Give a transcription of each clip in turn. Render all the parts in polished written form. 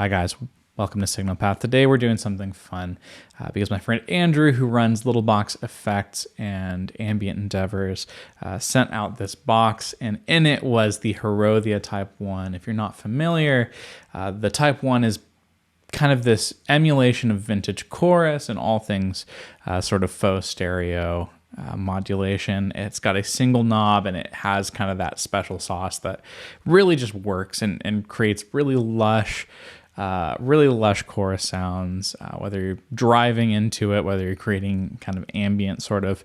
Hi guys, welcome to Signal Path. Today we're doing something fun because my friend Andrew, who runs Little Box Effects and Ambient Endeavors, sent out this box, and in it was the Horrothia Type 1. If you're not familiar, the Type 1 is kind of this emulation of vintage chorus and all things sort of faux stereo modulation. It's got a single knob and it has kind of that special sauce that really just works and creates really lush chorus sounds, whether you're driving into it, whether you're creating kind of ambient sort of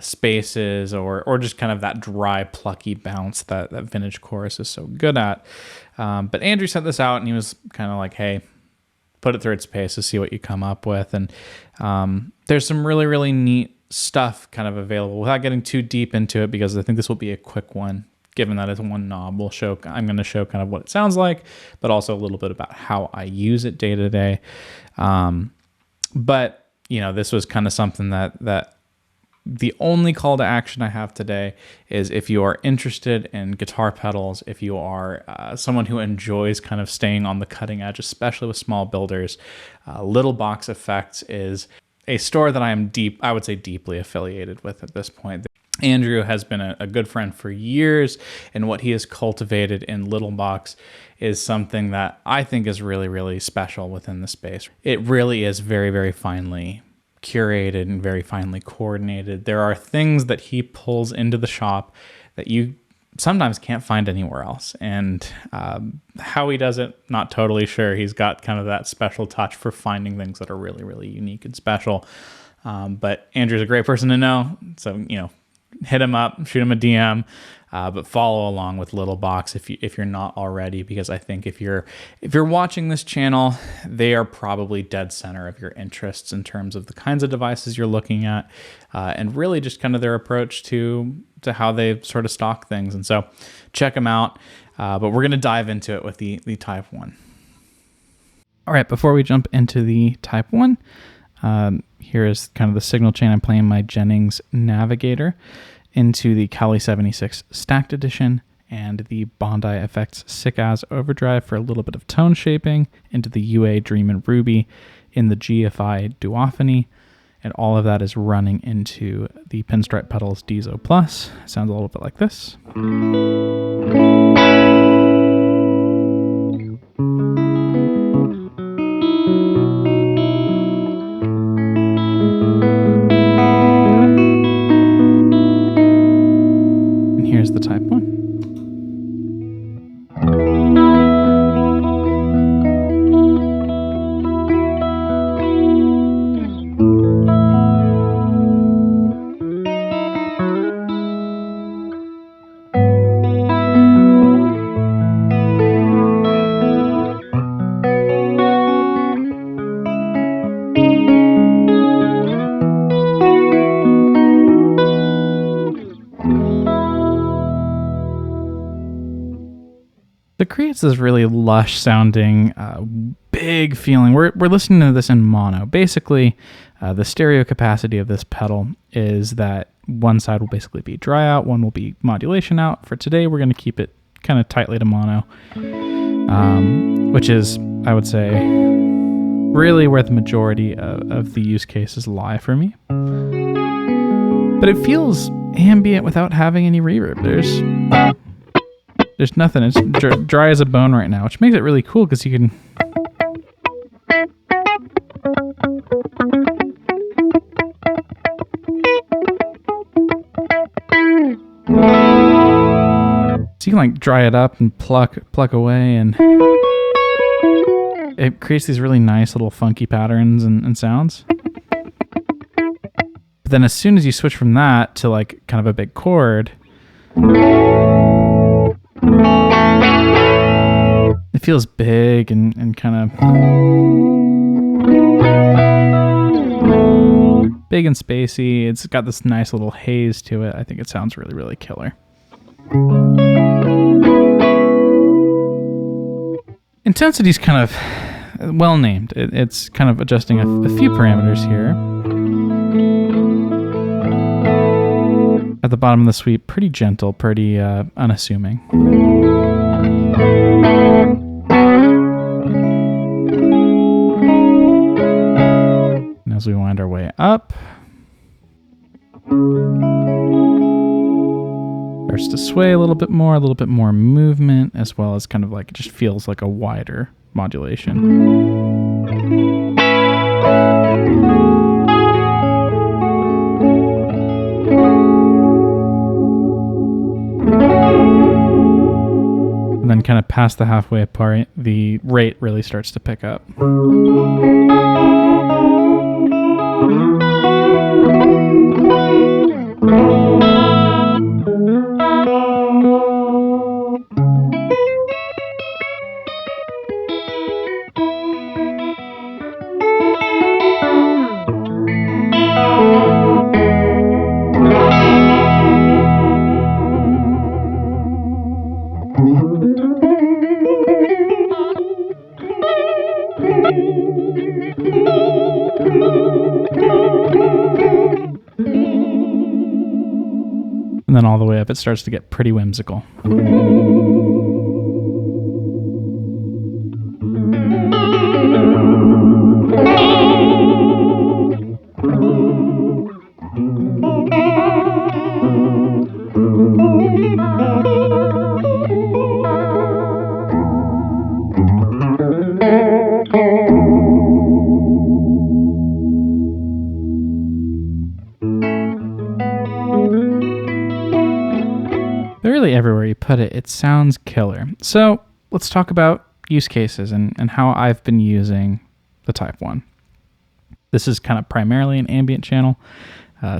spaces or just kind of that dry, plucky bounce that vintage chorus is so good at. But Andrew sent this out and he was kind of like, hey, put it through its paces, see what you come up with. And there's some really, really neat stuff kind of available without getting too deep into it, because I think this will be a quick one. Given that it's one knob, I'm going to show kind of what it sounds like, but also a little bit about how I use it day to day. But you know, this was kind of something that the only call to action I have today is if you are interested in guitar pedals, if you are someone who enjoys kind of staying on the cutting edge, especially with small builders, Little Box Effects is a store that I would say deeply affiliated with at this point. Andrew has been a good friend for years, and what he has cultivated in Little Box is something that I think is really, really special within the space. It really is very, very finely curated and very finely coordinated. There are things that he pulls into the shop that you sometimes can't find anywhere else. And how he does it, not totally sure. He's got kind of that special touch for finding things that are really, really unique and special. But Andrew's a great person to know. So, you know, hit him up, shoot him a DM, but follow along with Little Box if you're not already, because I think if you're watching this channel, they are probably dead center of your interests in terms of the kinds of devices you're looking at, and really just kind of their approach to how they sort of stock things. And so check them out. But we're going to dive into it with the Type 1. All right, before we jump into the Type 1, here is kind of the signal chain. I'm playing my Jennings Navigator into the Cali 76 Stacked Edition and the Bondi Effects Sick As Overdrive for a little bit of tone shaping, into the UA Dreamin' Ruby in the GFI Duophony, and all of that is running into the Pinstripe Pedals Deezo Plus. Sounds a little bit like this. Here's the Type 1. It creates this really lush sounding, big feeling. We're listening to this in mono. Basically, the stereo capacity of this pedal is that one side will basically be dry out, one will be modulation out. For today, we're going to keep it kind of tightly to mono, which is, I would say, really where the majority of the use cases lie for me. But it feels ambient without having any reverb. There's nothing. It's dry as a bone right now, which makes it really cool because you can... So you can like dry it up and pluck away, and it creates these really nice little funky patterns and sounds. But then as soon as you switch from that to like kind of a big chord, it feels big and kind of big and spacey. It's got this nice little haze to it. I think it sounds really, really killer. Intensity's kind of well named. It's kind of adjusting a few parameters here. At the bottom of the sweep, pretty gentle, pretty unassuming. as we wind our way up. Starts to sway a little bit more movement, as well as kind of like, it just feels like a wider modulation. And then kind of past the halfway point, the rate really starts to pick up. And then all the way up, it starts to get pretty whimsical. Really everywhere you put it, it sounds killer. So let's talk about use cases and how I've been using the Type 1. This is kind of primarily an ambient channel,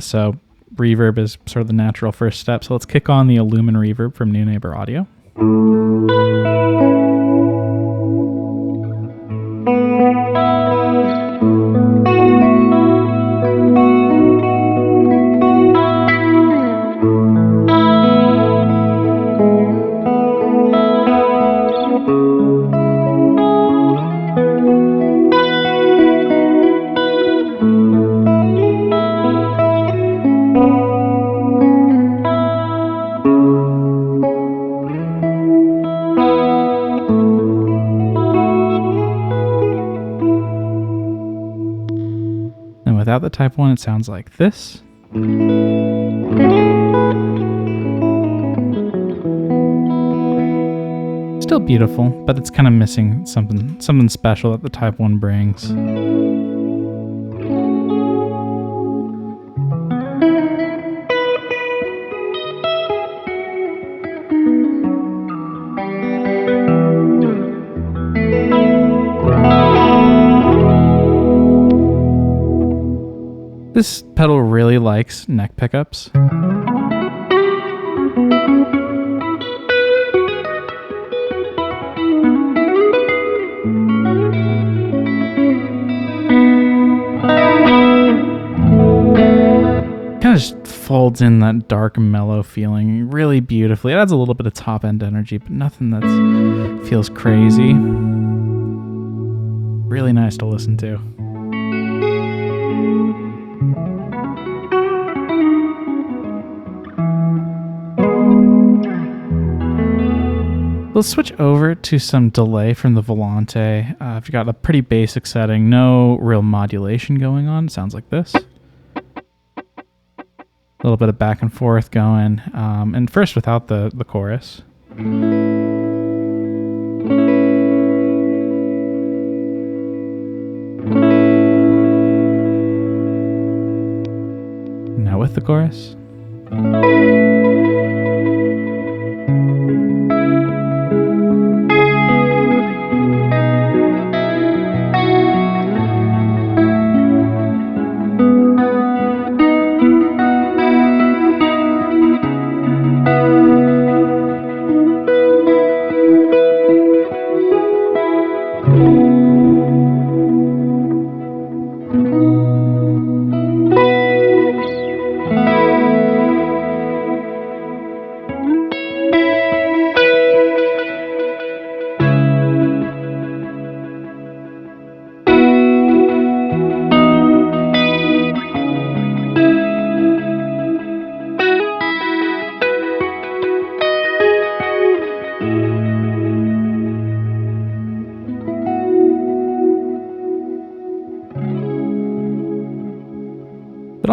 so reverb is sort of the natural first step. So let's kick on the Illumin reverb from New Neighbor Audio. Without the Type 1, it sounds like this. Still beautiful, but it's kind of missing something special that the Type 1 brings. This pedal really likes neck pickups. Kind of just folds in that dark, mellow feeling really beautifully. It adds a little bit of top end energy, but nothing that feels crazy. Really nice to listen to. Let's switch over to some delay from the Volante. I've got a pretty basic setting, no real modulation going on. It sounds like this. A little bit of back and forth going. And first without the chorus. Now with the chorus.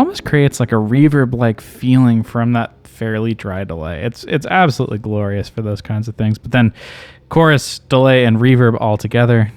almost creates like a reverb-like feeling from that fairly dry delay. It's absolutely glorious for those kinds of things. But then chorus, delay, and reverb all together.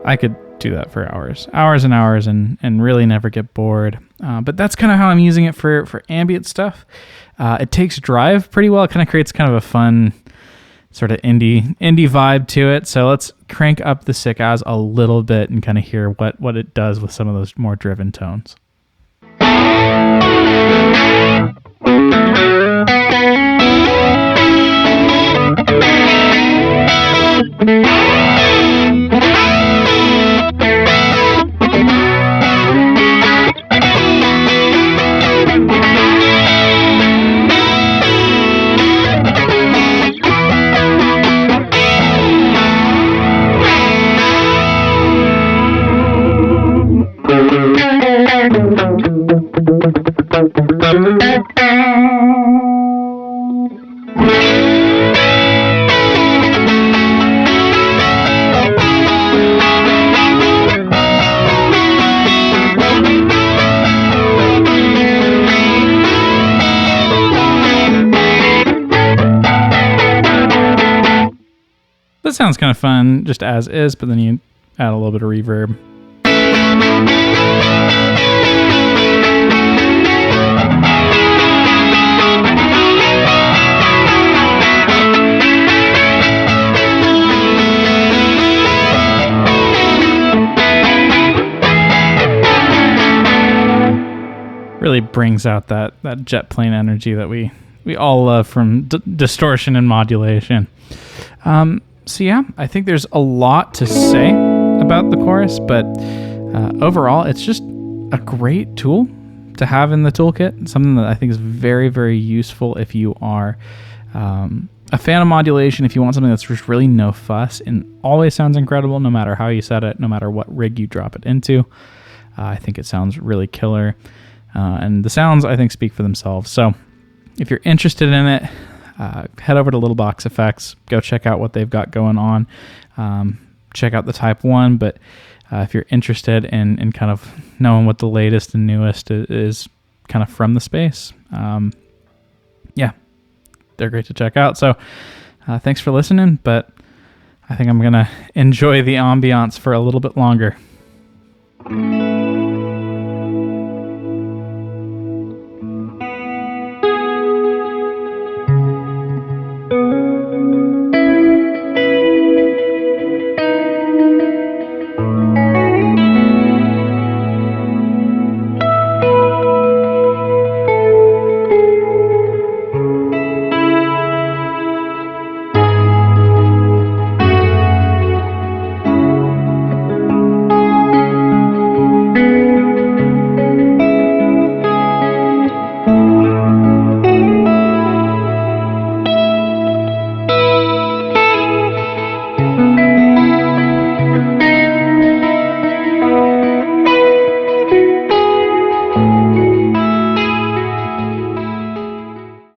I could do that for hours and hours and really never get bored. But that's kind of how I'm using it for ambient stuff. It takes drive pretty well. It kind of creates kind of a fun sort of indie vibe to it. So let's crank up the shoegazy a little bit and kind of hear what it does with some of those more driven tones. That sounds kind of fun just as is, but then you add a little bit of reverb. Really brings out that jet plane energy that we all love from distortion and modulation. So yeah, I think there's a lot to say about the chorus, but overall, it's just a great tool to have in the toolkit. Something that I think is very, very useful if you are a fan of modulation, if you want something that's just really no fuss and always sounds incredible no matter how you set it, no matter what rig you drop it into. I think it sounds really killer. And the sounds, I think, speak for themselves. So if you're interested in it, head over to Little Box Effects. Go check out what they've got going on. Check out the Type 1. But if you're interested in kind of knowing what the latest and newest is kind of from the space, yeah, they're great to check out. So thanks for listening. But I think I'm going to enjoy the ambiance for a little bit longer.